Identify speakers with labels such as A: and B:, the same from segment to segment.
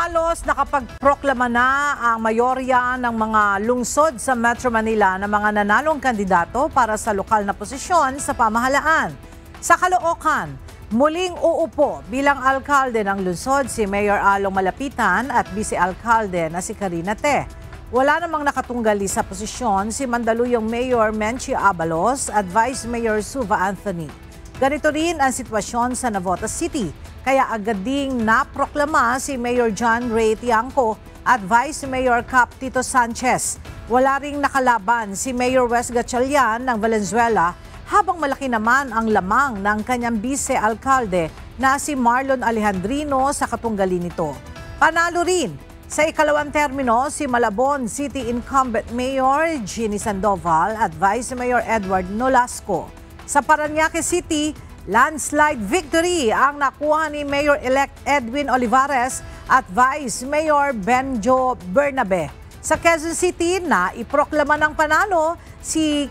A: Halos nakapagproklama na ang mayorya ng mga lungsod sa Metro Manila ng mga nanalong kandidato para sa lokal na posisyon sa pamahalaan. Sa Caloocan, muling uupo bilang alkalde ng lungsod si Mayor Along Malapitan at vice-alkalde na si Karina Te. Wala namang nakatunggali sa posisyon si Mandaluyong Mayor Menchie Abalos at Vice Mayor Suva Anthony. Ganito rin ang sitwasyon sa Navotas City. Kaya agad ding naproklama si Mayor John Ray Tiangco at Vice Mayor Cap Tito Sanchez. Wala ring nakalaban si Mayor Wes Gatchalian ng Valenzuela habang malaki naman ang lamang ng kanyang vice-alkalde na si Marlon Alejandrino sa katunggali nito. Panalo rin sa ikalawang termino si Malabon City incumbent Mayor Ginny Sandoval at Vice Mayor Edward Nolasco. Sa Parañaque City, landslide victory ang nakuha ni Mayor-elect Edwin Olivares at Vice Mayor Benjo Bernabe. Sa Quezon City, iproklama ng panalo si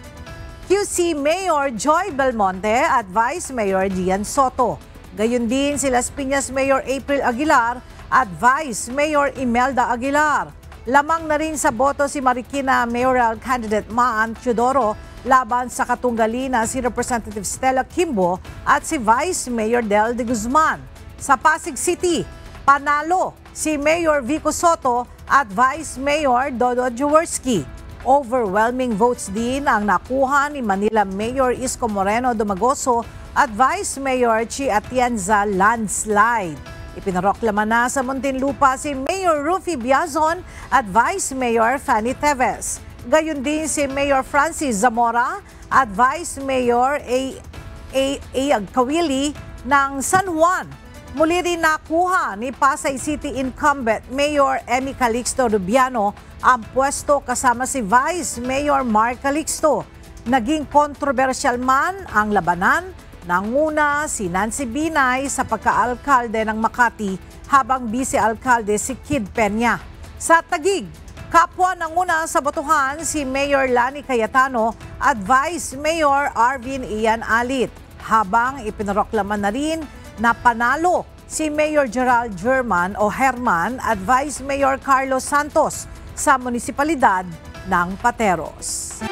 A: QC Mayor Joy Belmonte at Vice Mayor Dian Soto. Gayun din si Las Piñas Mayor April Aguilar at Vice Mayor Imelda Aguilar. Lamang na rin sa boto si Marikina Mayoral Candidate Maan Teodoro laban sa katunggali na si Representative Stella Kimbo at si Vice Mayor Del de Guzman. Sa Pasig City, panalo si Mayor Vico Soto at Vice Mayor Dodo Jaworski. Overwhelming votes din ang nakuha ni Manila Mayor Isko Moreno Dumagoso at Vice Mayor Chi Atienza landslide. Ipinaroklama na sa Muntinlupa si Mayor Rufy Biazon at Vice Mayor Fanny Teves. Gayon din si Mayor Francis Zamora at Vice Mayor Agkawili ng San Juan. Muli rin nakuha ni Pasay City incumbent Mayor Emmy Calixto Rubiano ang pwesto kasama si Vice Mayor Mark Calixto. Naging kontrobersyal man ang labanan, nanguna si Nancy Binay sa pagka-alkalde ng Makati habang vice-alkalde si Kid Peña. Sa Taguig, kapwa nanguna sa botohan si Mayor Lani Cayetano at Vice Mayor Arvin Ian Alit, habang ipinaroklama na rin na panalo si Mayor Gerald German o Herman at Vice Mayor Carlos Santos sa munisipalidad ng Pateros.